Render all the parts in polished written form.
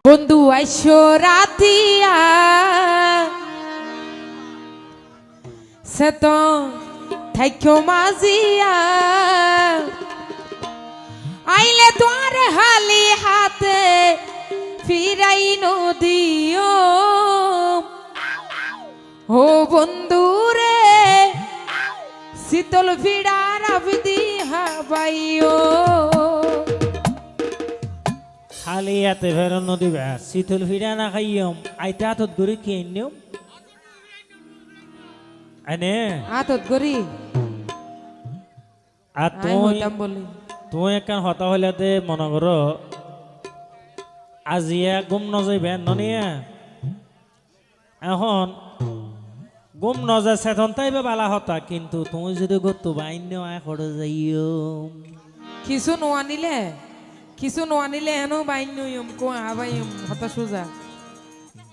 বন্ধু আইসো রাতিয়া সে তো থাইকো মাজিয়া আইলে তোর হালি হাতে ফিরাই নদিও ও বন্ধু রে শীতল ভিড়ার আবদি হাবাইও খালি এতে ফেরন দিবা শীতল ফিরা না খাইয়ম আইতে হাতত করে খেয়ে নিও আনে আতত গরি আর আই হইতাম বলি তুই একখান হতা হইলাতে মনে করো আজিয়া গুম নজাইবে ননিয়া এখন গুম নজা সেতন তাইবে বালা হতা কিন্তু তুমি যদি গতো বাইন্য আয় করে যাইও কিছু নোয়ানিলে এনো বাইনইম কো আবাইম হতা সোজা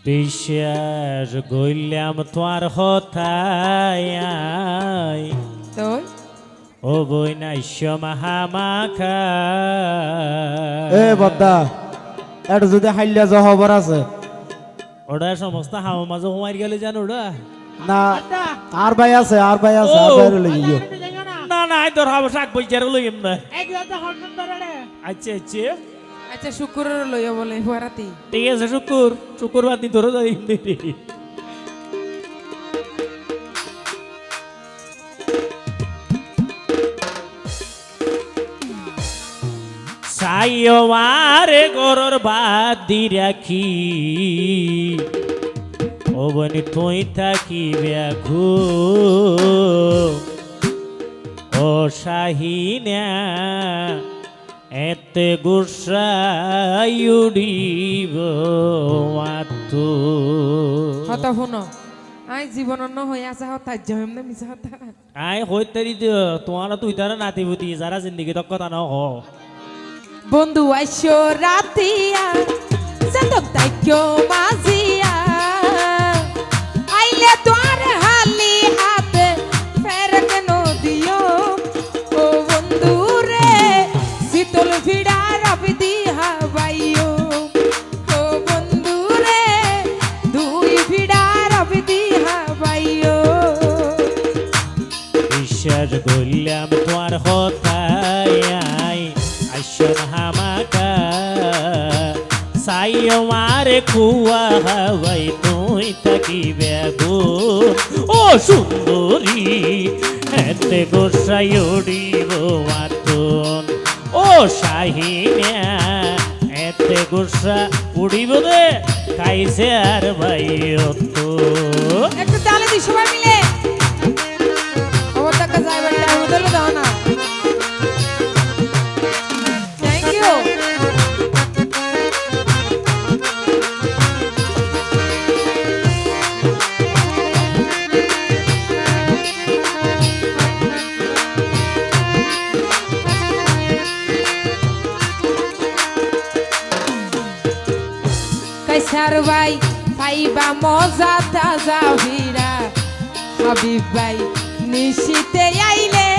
বিশ্বাস গইলাম তোমার হতায় তো ও বই নাইশ মাহামাখা এ বদ্দা এটা যদি হাইলিয়া যা খবর আছে ওটা সমস্ত হাওয়া মাঝে হুমার গেলে জানো ওটা না আর ভাই আছে আর ভাই লই গিয়ে না না আই তোর হাওয়া শাক বই জারো লইম না আচ্ছা আচ্ছা আচ্ছা শুক্রের লইয়া বলে পরাতি ঠিক আছে শুকুর বাদ ধরে যাই সাইও মারে গরর বাদ দি রাখি ও বনি তুই থাকি ব্যাঘু ও শাহিনা এতে গুসাই উড়িব মাতু হতা শুনো আই জীবনন্ন হয়ে আছে হতা জয়ম না মিছা হতা আই হইতারি দিও তোমার তুই তারা নাতিপুতি যারা জিন্দগি তক কথা ন হ বন্ধু আইসো রাতিয়া সে তো থাইকো মাজিয়া আইলে তোর হালি হাতে ফেরক নদিও ও বন্ধু রে শীতল ভিড়ার আবদি হাবাইও ও বন্ধু রে দুই ভিড়ার আবদি হাবাইও বিশ্বাস করলাম তোমার হতায় আইসন হামাকা সাইও মারে কুয়া হাওয়াই তুই থাকি বেগু ও সুন্দরী এতে গোসাই উড়িব মাতুন ও শাহিনা এতে গোসা উড়িব রে কাইছে আর ভাই তো একটু তালে দি সবাই মিলে আমার টাকা যাইবার টাইম হলো দাও না থ্যাংক ইউ কাইসার ভাই পাইবা মজা তাজা ভিড়া হাবিব ভাই নিশিতে আইলে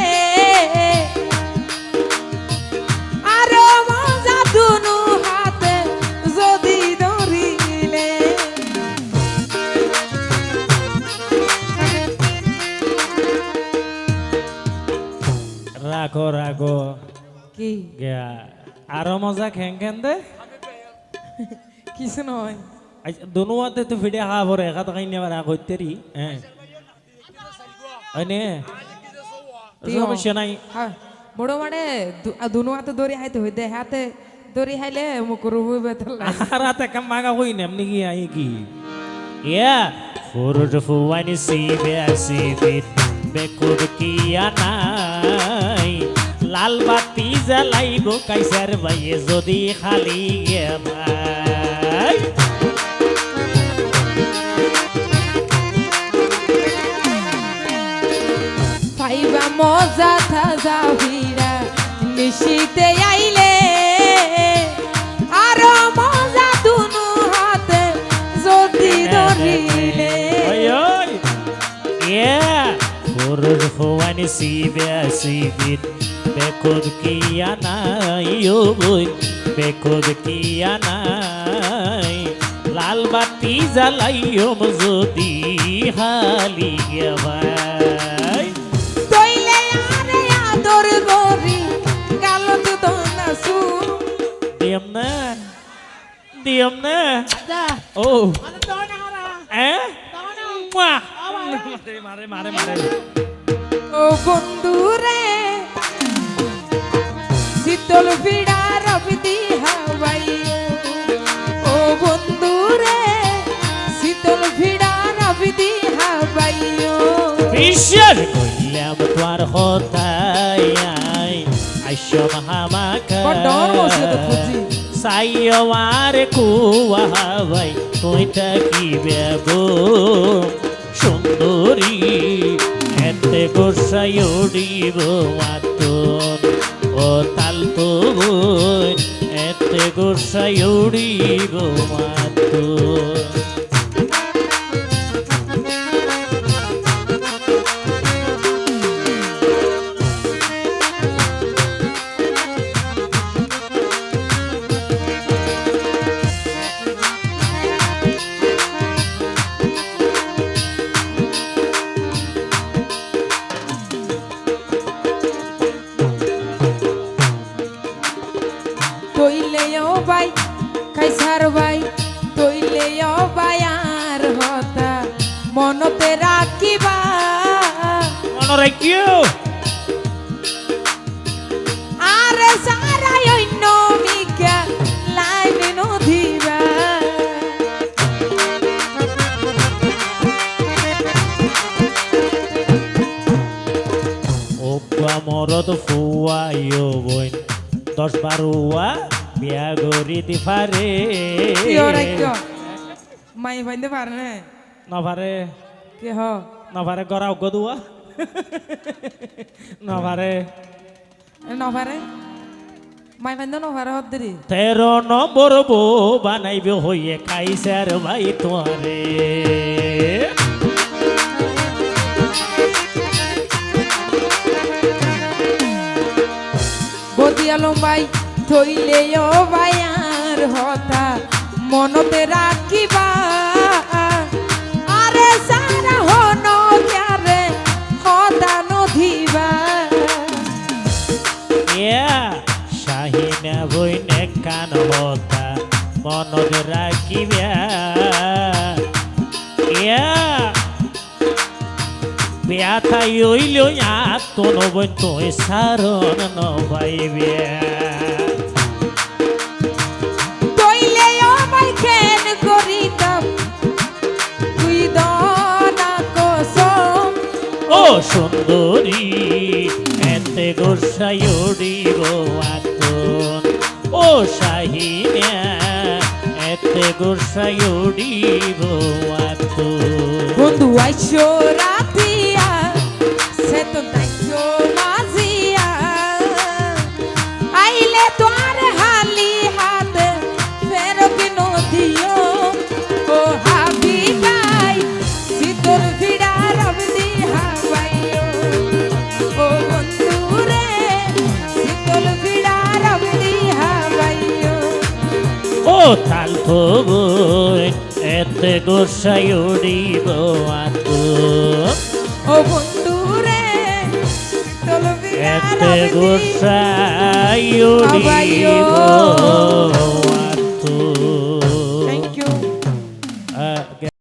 আরো মজা দুনু হাতে যদি ধরিলে রাখো রাখো কি গিয়া আরো মজা খেং খেন দে কিছু নয় দুনুয়াতে তো ফিডে হা ভরে একা তাকাই নেবার আগ হইতেরি হ্যাঁ আইনে সমস্যা নাই হ্যাঁ বড় মানে দুনু হাতে দড়ি হাইতে হইতে হাতে দড়ি হাইলে মুকুর হইবে তাহলে আর হাতে কাম মাগা হই না এমনি কি আই কি ইয়া ফুরুজ ফুয়ানি সিবে সিবিত বেকুর কিয়া নাই লাল বাতি জ্বালাইব কাইসার ভাইয়ে যদি খালি গে ভাই পাইবা মজা তাজা ভিড়া নিশিতে আইলে আরো মজা দুনু হাতে যদি ধরিলে ওই ওই ইয়া ফুরুজ ফুয়ানি সিবে সিবিত বেকুর কিয়া নাই ও বই বেকুব কিয়া নাই লাল বাতি জ্বালাইও যদি হালিয়া ভাই তৈলে আরে আদর গরি গালত দনাসু দিয়ম না ও মারে মারে মারে ও বন্ধু রে শীতল ভিড়া রবি দি হাওয়াই ও বন্ধু রে শীতল ভিড়া রবি দি হাওয়াই বিশ্বাস কইলাম তোর হতাই আইসম হামাকা ডর বসে তো খুঁজি সাইয়ার কুয়া ভাই তুইটা কি বেব সুন্দরী এতে গোসাই উড়িব মাতন ও তাল তো এতে গোসাই উড়িব মাতন তৈলেও বাই কাইসার বাই তৈলেও বাই আর হতা মনতে রাখিবা মনে রাখিও আরে সারাই অন্য মিকা লাইন নধিবা ওপা মরদ ফুয়াইও বইন 10-12 বিয়া গরি দি পারে মাই বাইন্দে পারে না না পারে কে হ না পারে গরাও গদুয়া না পারে না পারে মাই বাইন্দে না পারে হদ্দরি 13 নম্বর বউ বানাইবে হইয়ে খাইছার ভাই তোরে বদিয়ালম বাই থইলেও বাই আর হতা মনতে রাখিবা আরে সারা হন ক্যারে হতা নধিবা ইয়া শাহিনা বইনে কান হতা মনত রাখিবা ইয়া বিয়া থাই হইল তো নবই তুই সারণ নবাইবে তৈলেও বাই খেন করিতাম তুই দনা কসম ও সুন্দরী এতে গোসাই উড়িব আতন ও শাহিনা এতে গোসাই উড়িব আতন বন্ধু আইসো রাতিয়া সে তো দাইছো মাঝিয়া আইলে তোর হালি হাতে ফেরো কি নদিও ও হাবি গাই শীতল ভিড়া রবদি হাওয়াইও ও বন্ধু রে শীতল ভিড়া রবদি হাওয়াইও ও তাল এতে গোসাই উড়িব আতন ও বন্ধু রে শীতল ভিড়া এতে রবদি গোসাই হাওয়াইও উড়িব